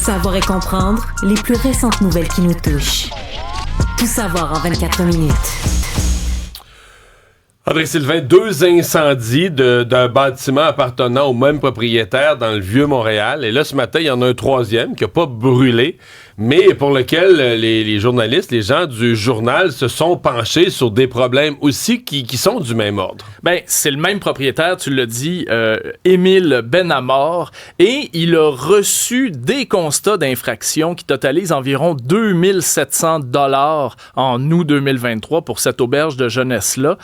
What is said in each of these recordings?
Savoir et comprendre les plus récentes nouvelles qui nous touchent. Tout savoir en 24 minutes. André-Sylvain, 2 incendies d'un bâtiment appartenant au même propriétaire dans le Vieux-Montréal. Et là, ce matin, il y en a un 3e qui n'a pas brûlé, mais pour lequel les journalistes, les gens du journal se sont penchés sur des problèmes aussi qui sont du même ordre. Ben, c'est le même propriétaire, tu l'as dit, Émile Benamor, et il a reçu des constats d'infraction qui totalisent environ 2700 $ en août 2023 pour cette auberge de jeunesse-là.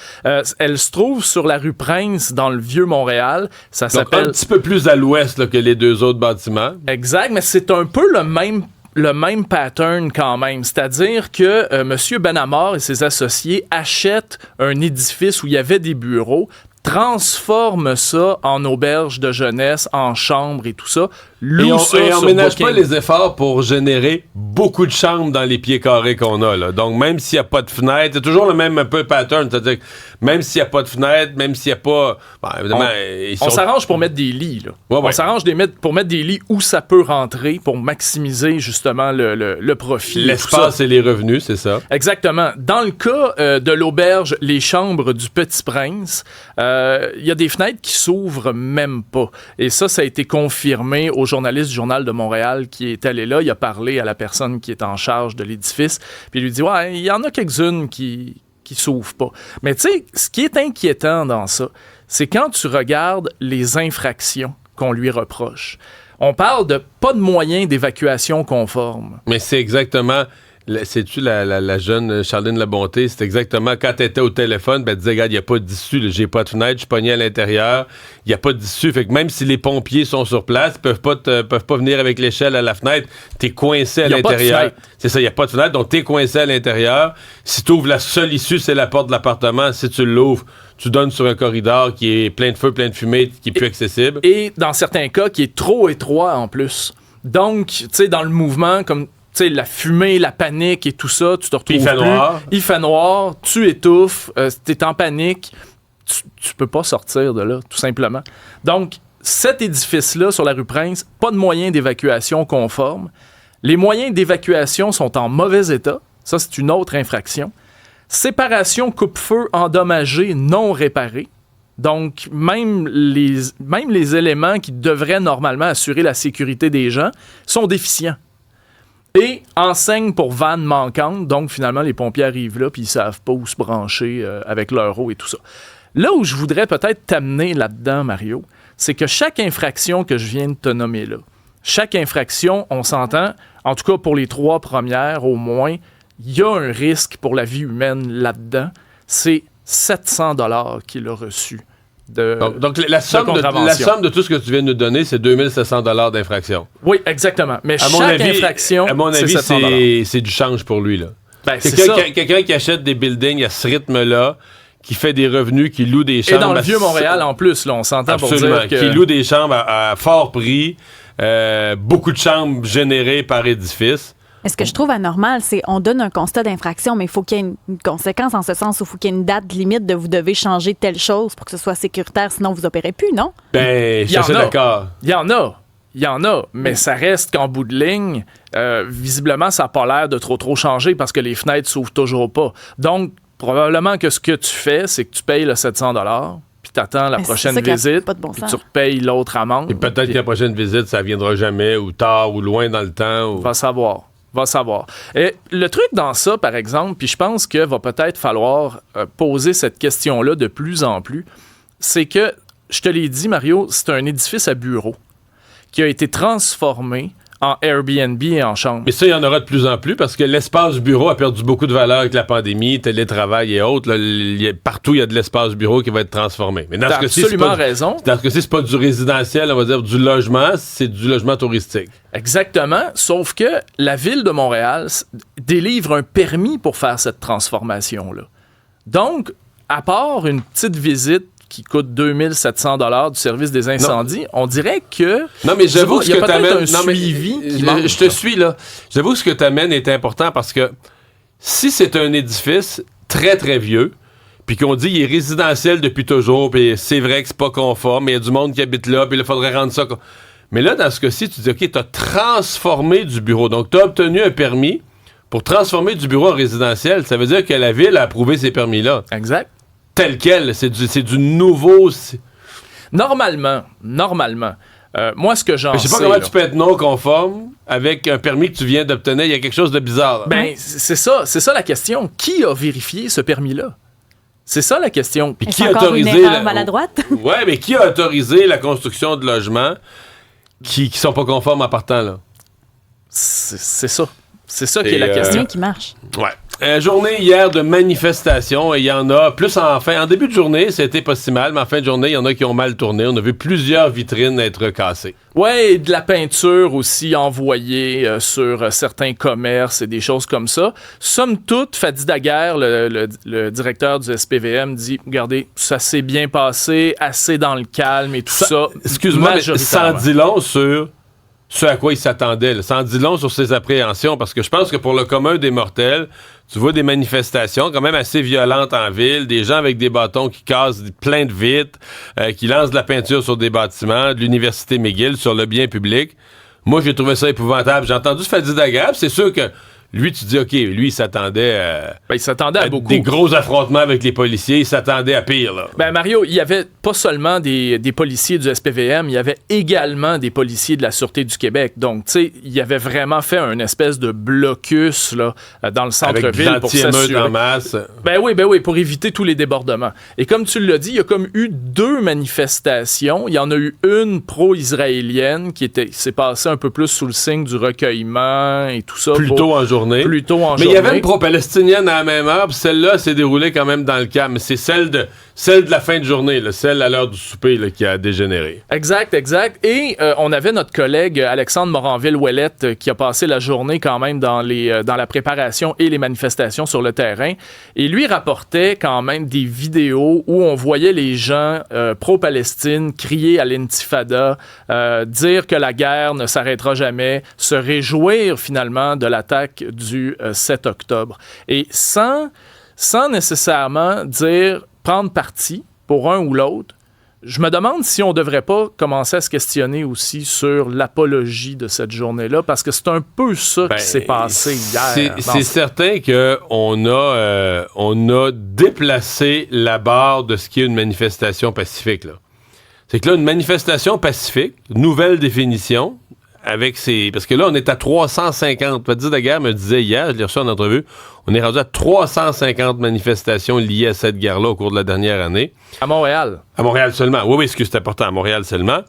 Elle se trouve sur la rue Prince, dans le Vieux-Montréal. Ça s'appelle... Un petit peu plus à l'ouest là, que les 2 autres bâtiments. Exact, mais c'est un peu le même pattern quand même. C'est-à-dire que M. Benamor et ses associés achètent un édifice où il y avait des bureaux, transforment ça en auberge de jeunesse, en chambre et tout ça. Et on ménage pas les efforts pour générer beaucoup de chambres dans les pieds carrés qu'on a. Là. Donc, même s'il n'y a pas de fenêtre, c'est toujours le même un peu pattern. C'est-à-dire que même s'il n'y a pas de fenêtre, même s'il n'y a pas... Bon, évidemment, on s'arrange pour mettre des lits. Là. Ouais. On s'arrange pour mettre des lits où ça peut rentrer pour maximiser justement le profit. L'espace et les revenus, c'est ça. Exactement. Dans le cas de l'auberge Les Chambres du Petit Prince, il y a des fenêtres qui s'ouvrent même pas. Et ça a été confirmé au journaliste du Journal de Montréal qui est allé là. Il a parlé à la personne qui est en charge de l'édifice. Puis il lui dit, ouais, il y en a quelques-unes qui s'ouvrent pas. Mais tu sais, ce qui est inquiétant dans ça, c'est quand tu regardes les infractions qu'on lui reproche. On parle de pas de moyens d'évacuation conformes. Mais c'est exactement... C'est-tu la jeune Charline Labonté? C'est exactement quand elle était au téléphone, ben, elle disait, regarde, il n'y a pas d'issue, là, j'ai pas de fenêtre, je suis pogné à l'intérieur, il n'y a pas d'issue. Fait que même si les pompiers sont sur place, ils peuvent pas venir avec l'échelle à la fenêtre, t'es coincé à l'intérieur. C'est ça, il n'y a pas de fenêtre, donc t'es coincé à l'intérieur. Si tu ouvres la seule issue, c'est la porte de l'appartement. Si tu l'ouvres, tu donnes sur un corridor qui est plein de feu, plein de fumée, qui est plus accessible. Et dans certains cas, qui est trop étroit en plus. Donc, tu sais, dans le mouvement, comme... Tu sais, la fumée, la panique et tout ça, tu te retrouves Il fait noir, tu étouffes, t'es en panique, tu peux pas sortir de là, tout simplement. Donc, cet édifice-là, sur la rue Prince, pas de moyens d'évacuation conformes. Les moyens d'évacuation sont en mauvais état. Ça, c'est une autre infraction. Séparation coupe-feu endommagée non réparée. Donc, même les éléments qui devraient normalement assurer la sécurité des gens sont déficients. Et enseigne pour vanne manquante, donc finalement les pompiers arrivent là puis ils savent pas où se brancher avec leur eau et tout ça. Là où je voudrais peut-être t'amener là-dedans, Mario, c'est que chaque infraction que je viens de te nommer là, chaque infraction, on s'entend, en tout cas pour les 3 premières au moins, il y a un risque pour la vie humaine là-dedans. C'est 700 $ qu'il a reçu. Donc la somme de tout ce que tu viens de nous donner, c'est 2700 $ d'infraction. Oui, exactement. Mais chaque infraction, à mon avis, c'est du change pour lui. Là. Ben, quelqu'un qui achète des buildings à ce rythme-là, qui fait des revenus, qui loue des chambres... Et dans le Vieux-Montréal, en plus, là, on s'entend absolument, pour dire que... qui loue des chambres à fort prix, beaucoup de chambres générées par édifice. Mais ce que je trouve anormal, c'est qu'on donne un constat d'infraction, mais il faut qu'il y ait une conséquence en ce sens où il faut qu'il y ait une date limite de vous devez changer telle chose pour que ce soit sécuritaire, sinon vous opérez plus, non? Ben, je suis assez d'accord. Il y en a, mais ça reste qu'en bout de ligne, visiblement, ça n'a pas l'air de trop changer parce que les fenêtres s'ouvrent toujours pas. Donc, probablement que ce que tu fais, c'est que tu payes le 700 $, puis t'attends la prochaine visite, puis tu repayes l'autre amende. Et peut-être que la prochaine visite, ça viendra jamais, ou tard, ou loin dans le temps. Ou... Va savoir. Et le truc dans ça, par exemple, puis je pense qu'il va peut-être falloir poser cette question-là de plus en plus, c'est que, je te l'ai dit, Mario, c'est un édifice à bureaux qui a été transformé en Airbnb et en chambre. Mais ça, il y en aura de plus en plus parce que l'espace bureau a perdu beaucoup de valeur avec la pandémie, télétravail et autres. Là, partout, il y a de l'espace bureau qui va être transformé. Mais t'as absolument raison. Dans ce cas-ci, c'est pas du résidentiel, on va dire du logement, c'est du logement touristique. Exactement, sauf que la Ville de Montréal délivre un permis pour faire cette transformation-là. Donc, à part une petite visite qui coûte 2700 $ du service des incendies, on dirait que... Non, mais j'avoue que ce que t'amènes... Je te suis, là. J'avoue que ce que t'amènes est important parce que si c'est un édifice très, très vieux, puis qu'on dit qu'il est résidentiel depuis toujours, puis c'est vrai que c'est pas conforme, mais il y a du monde qui habite là, puis il faudrait rendre ça... Mais là, dans ce cas-ci, tu dis, OK, tu as transformé du bureau. Donc, tu as obtenu un permis pour transformer du bureau en résidentiel. Ça veut dire que la ville a approuvé ces permis-là. Exact. Tel quel. C'est du nouveau... Normalement, moi, ce que j'en sais... Je sais pas comment tu peux être non conforme avec un permis que tu viens d'obtenir. Il y a quelque chose de bizarre. Là. Ben, c'est ça la question. Qui a vérifié ce permis-là? C'est ça la question. Puis qui a autorisé... maladroite? Oui, mais qui a autorisé la construction de logements qui sont pas conformes en partant, là? C'est ça. C'est ça qui est la question. Qui marche. Ouais. Journée hier de manifestation, et il y en a plus en début de journée, c'était pas si mal, mais en fin de journée, il y en a qui ont mal tourné. On a vu plusieurs vitrines être cassées. Ouais, et de la peinture aussi envoyée sur certains commerces et des choses comme ça. Somme toute, Fadi Daguerre, le directeur du SPVM, dit « Regardez, ça s'est bien passé, assez dans le calme et tout ça. » Excuse-moi, mais ça en dit long sur ce à quoi il s'attendait. Là. Ça en dit long sur ses appréhensions, parce que je pense que pour le commun des mortels, tu vois des manifestations quand même assez violentes en ville, des gens avec des bâtons qui cassent plein de vitres, qui lancent de la peinture sur des bâtiments, de l'université McGill, sur le bien public. Moi, j'ai trouvé ça épouvantable. J'ai entendu Fadi Daguerre, c'est sûr que lui, tu dis, OK, lui, il s'attendait à beaucoup. Des gros affrontements avec les policiers. Il s'attendait à pire, là. Ben, Mario, il y avait pas seulement des policiers du SPVM, il y avait également des policiers de la Sûreté du Québec. Donc, tu sais, il y avait vraiment fait une espèce de blocus, là, dans le centre-ville pour s'assurer. En masse. Ben oui, pour éviter tous les débordements. Et comme tu l'as dit, il y a comme eu 2 manifestations. Il y en a eu une pro-israélienne qui s'est passée un peu plus sous le signe du recueillement et tout ça. Plutôt en journée. Mais il y avait une pro-palestinienne à la même heure, puis celle-là s'est déroulée quand même dans le calme. C'est celle de la fin de journée, là, celle à l'heure du souper là, qui a dégénéré. Exact. Et on avait notre collègue Alexandre Moranville-Ouellette qui a passé la journée quand même dans la préparation et les manifestations sur le terrain. Et lui rapportait quand même des vidéos où on voyait les gens pro-Palestine crier à l'intifada, dire que la guerre ne s'arrêtera jamais, se réjouir finalement de l'attaque du 7 octobre. Et sans nécessairement prendre parti pour un ou l'autre, je me demande si on ne devrait pas commencer à se questionner aussi sur l'apologie de cette journée-là, parce que c'est un peu ça qui s'est passé hier. C'est certain qu'on a déplacé la barre de ce qui est une manifestation pacifique. Là. C'est que là, une manifestation pacifique, nouvelle définition, parce que là, on est à 350. Fadi Daguerre me disait hier, je l'ai reçu en entrevue, on est rendu à 350 manifestations liées à cette guerre-là au cours de la dernière année. À Montréal. À Montréal seulement. Oui, c'est important, à Montréal seulement.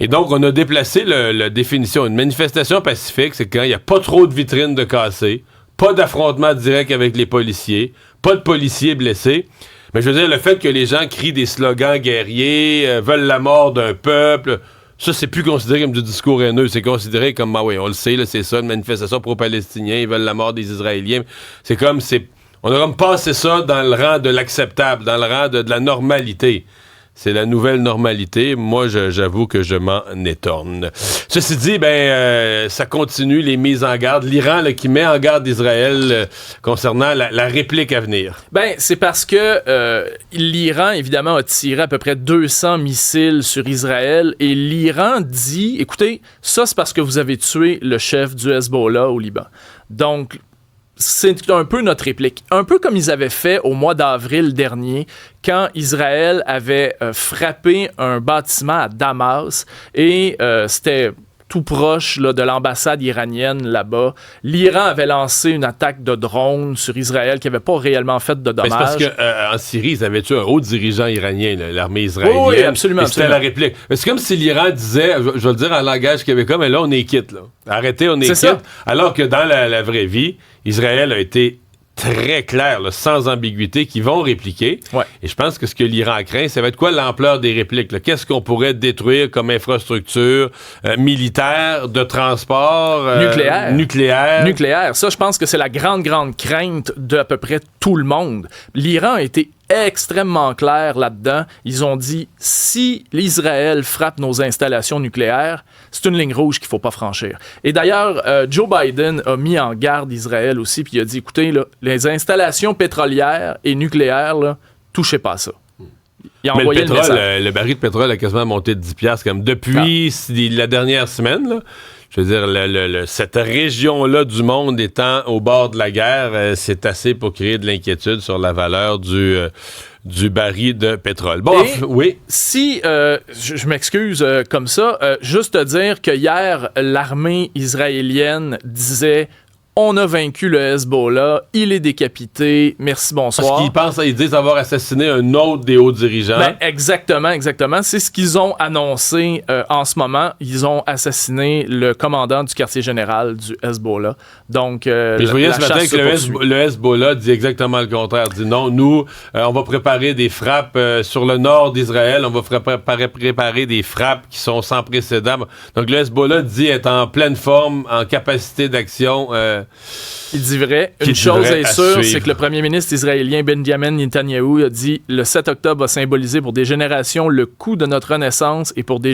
Et donc, on a déplacé la définition. Une manifestation pacifique, c'est quand il n'y a pas trop de vitrines de cassées, pas d'affrontement direct avec les policiers, pas de policiers blessés. Mais je veux dire, le fait que les gens crient des slogans guerriers, veulent la mort d'un peuple... Ça, c'est plus considéré comme du discours haineux. C'est considéré comme, oui, on le sait, là, c'est ça, une manifestation pro-palestinien, ils veulent la mort des Israéliens. On a comme passé ça dans le rang de l'acceptable, dans le rang de la normalité. C'est la nouvelle normalité. Moi, j'avoue que je m'en étorne. Ceci dit, ça continue les mises en garde. L'Iran qui met en garde Israël concernant la réplique à venir. C'est parce que l'Iran, évidemment, a tiré à peu près 200 missiles sur Israël et l'Iran dit, écoutez, ça c'est parce que vous avez tué le chef du Hezbollah au Liban. Donc, c'est un peu notre réplique. Un peu comme ils avaient fait au mois d'avril dernier, quand Israël avait frappé un bâtiment à Damas et c'était tout proche là, de l'ambassade iranienne là-bas. L'Iran avait lancé une attaque de drone sur Israël qui n'avait pas réellement fait de dommages. C'est parce qu'en Syrie, ils avaient tué un haut dirigeant iranien, l'armée israélienne. Oui, absolument. C'était la réplique. Mais c'est comme si l'Iran disait, je vais le dire en langage québécois, mais là, on est quitte. Là. Arrêtez, on est quitte. Ça. Alors que dans la vraie vie, Israël a été très clair, là, sans ambiguïté, qui vont répliquer. Ouais. Et je pense que ce que l'Iran craint, ça va être quoi l'ampleur des répliques? Là? Qu'est-ce qu'on pourrait détruire comme infrastructure militaire, de transport? Nucléaire. Ça, je pense que c'est la grande crainte de à peu près tout le monde. L'Iran a été extrêmement clair là-dedans. Ils ont dit, si l'Israël frappe nos installations nucléaires, c'est une ligne rouge qu'il ne faut pas franchir. Et d'ailleurs, Joe Biden a mis en garde Israël aussi, puis il a dit, écoutez, là, les installations pétrolières et nucléaires, là, touchez pas à ça. Il a mais envoyé le pétrole, le baril de pétrole a quasiment monté de 10$ comme depuis la dernière semaine, là. Je veux dire, cette région-là du monde étant au bord de la guerre, c'est assez pour créer de l'inquiétude sur la valeur du baril de pétrole. Bon, oui. Si, je m'excuse comme ça, juste te dire que hier, l'armée israélienne disait... On a vaincu le Hezbollah, il est décapité, merci, bonsoir. Parce qu'ils disent avoir assassiné un autre des hauts dirigeants. Ben, exactement. C'est ce qu'ils ont annoncé en ce moment. Ils ont assassiné le commandant du quartier général du Hezbollah. Donc, je voyais ce matin que le Hezbollah dit exactement le contraire. Dit non, nous, on va préparer des frappes sur le nord d'Israël. On va préparer des frappes qui sont sans précédent. Donc, le Hezbollah dit être en pleine forme, en capacité d'action. Il dit vrai. Une chose est sûre, c'est que le premier ministre israélien Benjamin Netanyahou a dit « Le 7 octobre va symboliser pour des générations le coup de notre renaissance et pour des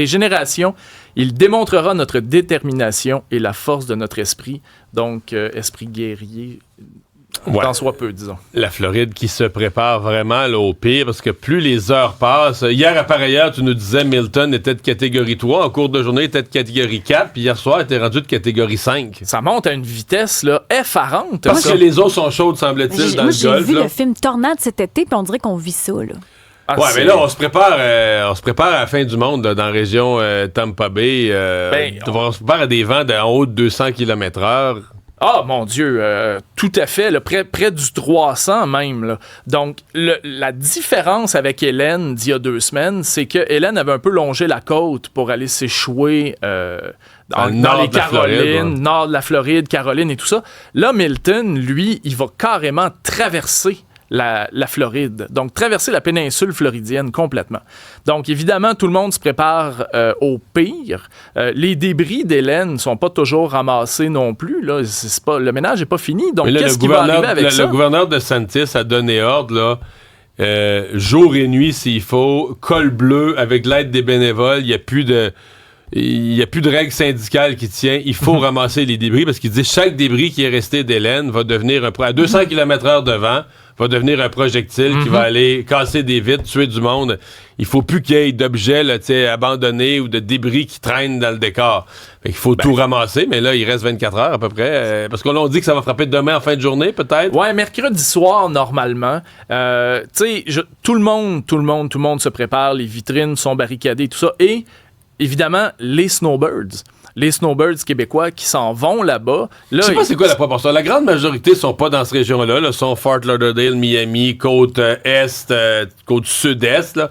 générations, il démontrera notre détermination et la force de notre esprit. » Donc, esprit guerrier... Tant soit peu, disons. La Floride qui se prépare vraiment là, au pire, parce que plus les heures passent... Hier, à par ailleurs, tu nous disais Milton était de catégorie 3, en cours de journée, il était de catégorie 4, puis hier soir, il était rendu de catégorie 5. Ça monte à une vitesse là, effarante. Parce que les eaux sont chaudes, semble-t-il, dans le golfe. J'ai vu le film Tornade cet été, puis on dirait qu'on vit ça, là. Mais là, on se prépare à la fin du monde là, dans la région Tampa Bay. On se prépare à des vents en haut de 200 km/h. Ah, mon Dieu, tout à fait, là, près du 300 même. Là. Donc, la différence avec Hélène d'il y a 2 semaines, c'est que Hélène avait un peu longé la côte pour aller s'échouer dans les Carolines, nord de la Floride, Caroline et tout ça. Là, Milton, lui, il va carrément traverser la Floride. Donc, traverser la péninsule floridienne complètement. Donc, évidemment, tout le monde se prépare au pire. Les débris d'Hélène ne sont pas toujours ramassés non plus. Là. Le ménage n'est pas fini. Donc, là, qu'est-ce qui va arriver avec ça? Le gouverneur de DeSantis a donné ordre, là, jour et nuit, s'il faut, col bleu, avec l'aide des bénévoles. Il n'y a plus de règles syndicales qui tiennent. Il faut ramasser les débris parce qu'il dit chaque débris qui est resté d'Hélène va devenir à 200 km/h de vent, va devenir un projectile qui va aller casser des vitres, tuer du monde. Il faut plus qu'il y ait d'objets là, abandonnés ou de débris qui traînent dans le décor. Fait qu'il faut tout ramasser, mais là, il reste 24 heures à peu près. Parce qu'on dit que ça va frapper demain en fin de journée, peut-être. Ouais, mercredi soir, normalement. Tout le monde se prépare. Les vitrines sont barricadées, tout ça. Et évidemment, les snowbirds québécois qui s'en vont là-bas. Là, je sais pas c'est quoi la proportion. La grande majorité sont pas dans cette région-là. Là, sont Fort Lauderdale, Miami, côte est, côte sud-est. Là.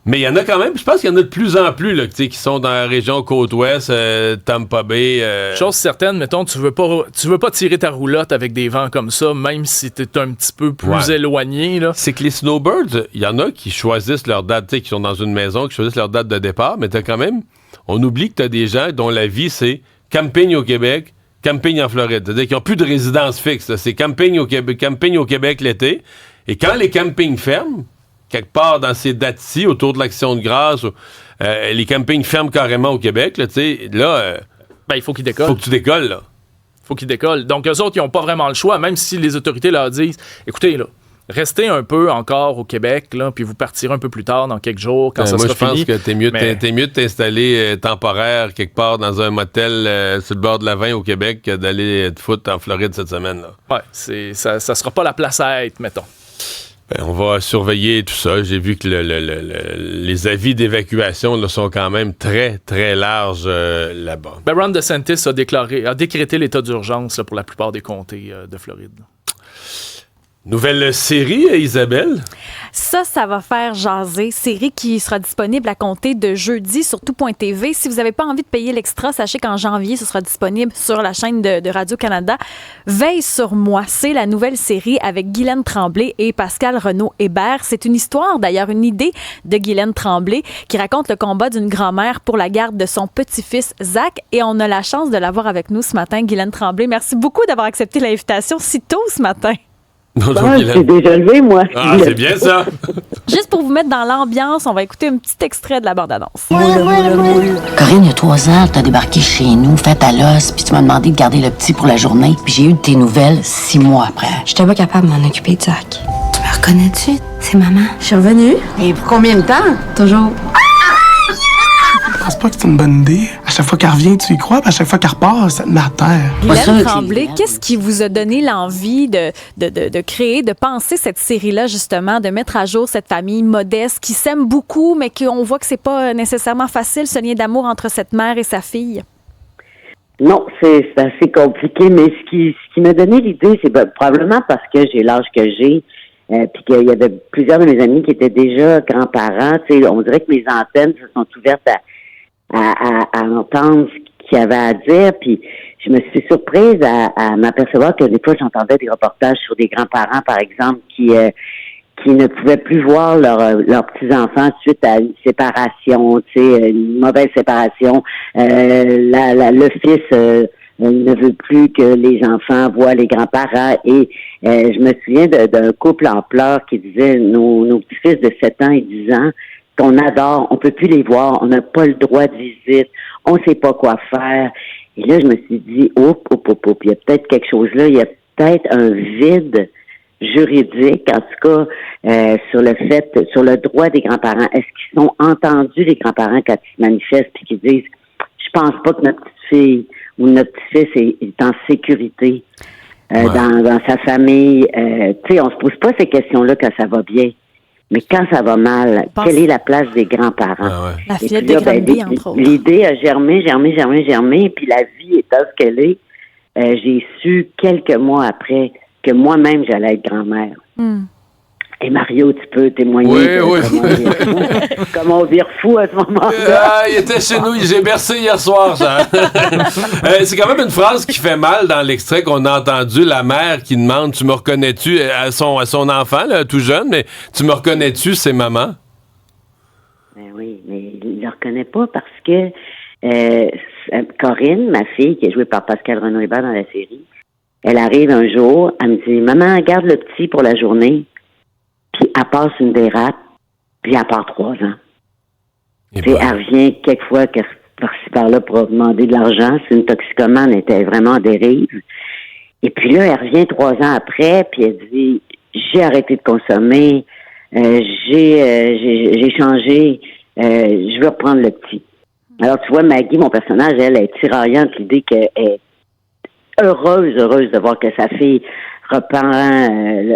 Mais il y en a quand même, je pense qu'il y en a de plus en plus là, qui sont dans la région côte ouest, Tampa Bay. Chose certaine, mettons, tu veux pas tirer ta roulotte avec des vents comme ça, même si t'es un petit peu plus éloigné. Là. C'est que les snowbirds, il y en a qui choisissent leur date, qui sont dans une maison, qui choisissent leur date de départ, mais t'as quand même... On oublie que tu as des gens dont la vie, c'est camping au Québec, camping en Floride. C'est-à-dire qu'ils n'ont plus de résidence fixe. Là. C'est camping au Québec l'été. Et quand les campings ferment, quelque part dans ces dates-ci, autour de l'Action de grâce, les campings ferment carrément au Québec, là, il faut qu'ils décollent. Faut que tu décolles, là. Faut qu'ils décollent. Donc, eux autres, ils n'ont pas vraiment le choix, même si les autorités leur disent, écoutez, là, restez un peu encore au Québec, là, puis vous partirez un peu plus tard, dans quelques jours, quand ça sera fini. Moi, je pense que t'es mieux de t'installer temporaire quelque part dans un motel sur le bord de la 20 au Québec que d'aller te foutre en Floride cette semaine. Là. Ouais, ça sera pas la place à être, mettons. On va surveiller tout ça. J'ai vu que les avis d'évacuation là, sont quand même très, très larges là-bas. Ron DeSantis a décrété l'état d'urgence là, pour la plupart des comtés de Floride. Nouvelle série, Isabelle? Ça va faire jaser. Série qui sera disponible à compter de jeudi sur tout.tv. Si vous n'avez pas envie de payer l'extra, sachez qu'en janvier, ce sera disponible sur la chaîne de Radio-Canada. Veille sur moi, c'est la nouvelle série avec Guylaine Tremblay et Pascal Renaud-Hébert. C'est une histoire, d'ailleurs, une idée de Guylaine Tremblay qui raconte le combat d'une grand-mère pour la garde de son petit-fils Zach. Et on a la chance de l'avoir avec nous ce matin, Guylaine Tremblay. Merci beaucoup d'avoir accepté l'invitation si tôt ce matin. Je suis déjà levé, moi. Ah, c'est bien ça. Juste pour vous mettre dans l'ambiance, on va écouter un petit extrait de la bande-annonce. Corinne, il y a 3 ans, t'as débarqué chez nous, fait à l'os, puis tu m'as demandé de garder le petit pour la journée, puis j'ai eu de tes nouvelles 6 mois après. J'étais pas capable de m'en occuper de Zach. Tu me Reconnais-tu? C'est maman. Je suis revenue. Et pour combien de temps? Toujours. Je pense pas que c'est une bonne idée. À chaque fois qu'elle revient, tu y crois, puis à chaque fois qu'elle repart, ça te met à terre. Guylaine Tremblay, qu'est-ce qui vous a donné l'envie de créer, de penser cette série-là, justement, de mettre à jour cette famille modeste qui s'aime beaucoup, mais qu'on voit que c'est pas nécessairement facile, ce lien d'amour entre cette mère et sa fille? Non, c'est assez compliqué, mais ce qui m'a donné l'idée, c'est probablement parce que j'ai l'âge que j'ai, puis qu'il y avait plusieurs de mes amis qui étaient déjà grands-parents. Tu sais, on dirait que mes antennes se sont ouvertes à entendre ce qu'il y avait à dire, puis je me suis surprise à m'apercevoir que des fois j'entendais des reportages sur des grands-parents, par exemple, qui ne pouvaient plus voir leurs petits-enfants suite à une séparation, tu sais, une mauvaise séparation. Le fils ne veut plus que les enfants voient les grands-parents, et je me souviens d'un couple en pleurs qui disait nos petits-fils de 7 ans et 10 ans qu'on adore, on peut plus les voir, on n'a pas le droit de visite, on sait pas quoi faire. Et là, je me suis dit, il y a peut-être quelque chose là, il y a peut-être un vide juridique, en tout cas, sur le droit des grands-parents. Est-ce qu'ils sont entendus, les grands-parents, quand ils se manifestent puis qu'ils disent, je pense pas que notre petite fille ou notre petit-fils est en sécurité dans sa famille. Tu sais, on se pose pas ces questions-là quand ça va bien. Mais quand ça va mal, quelle est la place des grands-parents? La fillette de Granby, entre autres. L'idée a germé, puis la vie étant ce qu'elle est, j'ai su quelques mois après que moi-même, j'allais être grand-mère. Et Mario, tu peux témoigner comme on vire fou à ce moment-là. Il était chez nous, j'ai bercé hier soir, Jean. C'est quand même une phrase qui fait mal dans l'extrait qu'on a entendu, la mère qui demande, tu me reconnais-tu, à son enfant, là, tout jeune, mais tu me reconnais-tu, c'est maman? Ben oui, mais il ne le reconnaît pas parce que Corinne, ma fille, qui est jouée par Pascal Renaud-Hébert dans la série, elle arrive un jour, elle me dit, maman, garde le petit pour la journée. Puis elle passe une dérape, puis elle part 3 ans. Elle revient quelquefois par-ci par-là pour demander de l'argent. C'est une toxicomane, elle était vraiment en dérive. Et puis là, elle revient 3 ans après, puis elle dit, j'ai arrêté de consommer, j'ai changé, je veux reprendre le petit. Alors tu vois, Maggie, mon personnage, elle est tiraillante, l'idée qu'elle est heureuse de voir que sa fille reprend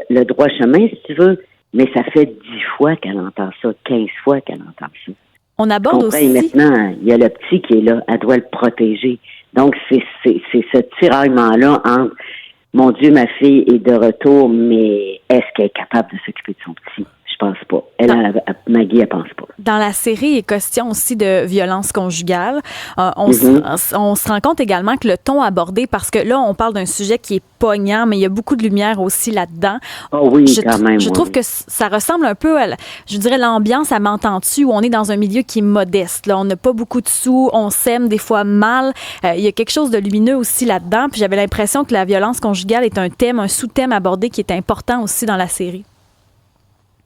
le droit chemin, si tu veux. Mais ça fait 10 fois qu'elle entend ça, 15 fois qu'elle entend ça. On aborde aussi... Et maintenant, il y a le petit qui est là, elle doit le protéger. Donc, c'est ce tiraillement-là entre « Mon Dieu, ma fille est de retour, mais est-ce qu'elle est capable de s'occuper de son petit? » Je pense pas. Maggie, elle pense pas. Dans la série, il est question aussi de violence conjugale. On se rend compte également que le ton abordé, parce que là, on parle d'un sujet qui est poignant, mais il y a beaucoup de lumière aussi là-dedans. Oh oui, quand même. Je trouve que ça ressemble un peu à, je dirais, l'ambiance à M'entends-tu, où on est dans un milieu qui est modeste. Là, on n'a pas beaucoup de sous, on s'aime des fois mal. Il y a quelque chose de lumineux aussi là-dedans. Puis j'avais l'impression que la violence conjugale est un thème, un sous-thème abordé qui est important aussi dans la série.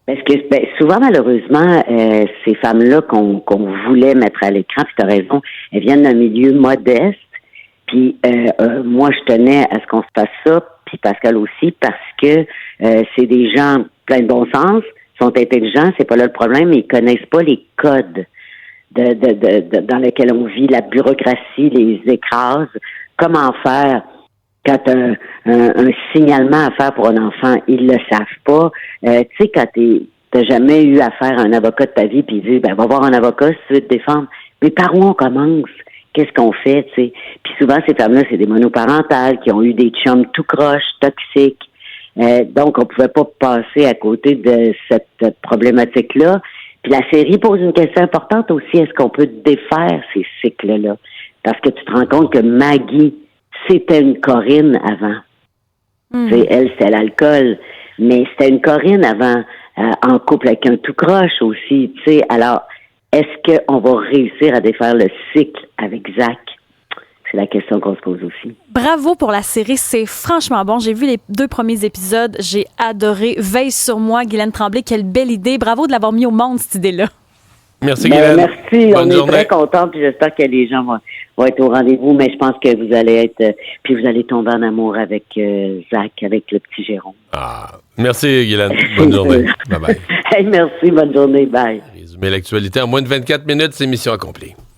Parce que souvent, malheureusement, ces femmes-là qu'on voulait mettre à l'écran, puis tu as raison, elles viennent d'un milieu modeste. Puis moi, je tenais à ce qu'on se fasse ça, puis Pascal aussi, parce que c'est des gens pleins de bon sens, sont intelligents, c'est pas là le problème, mais ils connaissent pas les codes dans lesquels on vit, la bureaucratie les écrase. Comment faire quand un signalement à faire pour un enfant, ils le savent pas. Tu sais, quand t'as jamais eu affaire à un avocat de ta vie, puis il dit, va voir un avocat si tu veux te défendre. Mais par où on commence? Qu'est-ce qu'on fait, tu sais? Puis souvent, ces femmes-là, c'est des monoparentales qui ont eu des chums tout croches, toxiques. Donc, on pouvait pas passer à côté de cette problématique-là. Puis la série pose une question importante aussi. Est-ce qu'on peut défaire ces cycles-là? Parce que tu te rends compte que Maggie, c'était une Corinne avant. Elle, c'était l'alcool. Mais c'était une Corinne avant, en couple avec un tout croche aussi, tu sais. Alors, est-ce qu'on va réussir à défaire le cycle avec Zach? C'est la question qu'on se pose aussi. Bravo pour la série, c'est franchement bon. J'ai vu les 2 premiers épisodes, j'ai adoré. Veille sur moi, Guylaine Tremblay, quelle belle idée. Bravo de l'avoir mis au monde, cette idée-là. Merci, Guylaine. Merci, Bonne on journée. est très contents, puis j'espère que les gens vont être au rendez-vous, mais je pense que vous allez être, puis vous allez tomber en amour avec Zach, avec le petit Jérôme. Merci, Guylaine. Bonne journée. Bye-bye. Hey, merci, bonne journée, bye. Résumer l'actualité en moins de 24 minutes, c'est mission accomplie.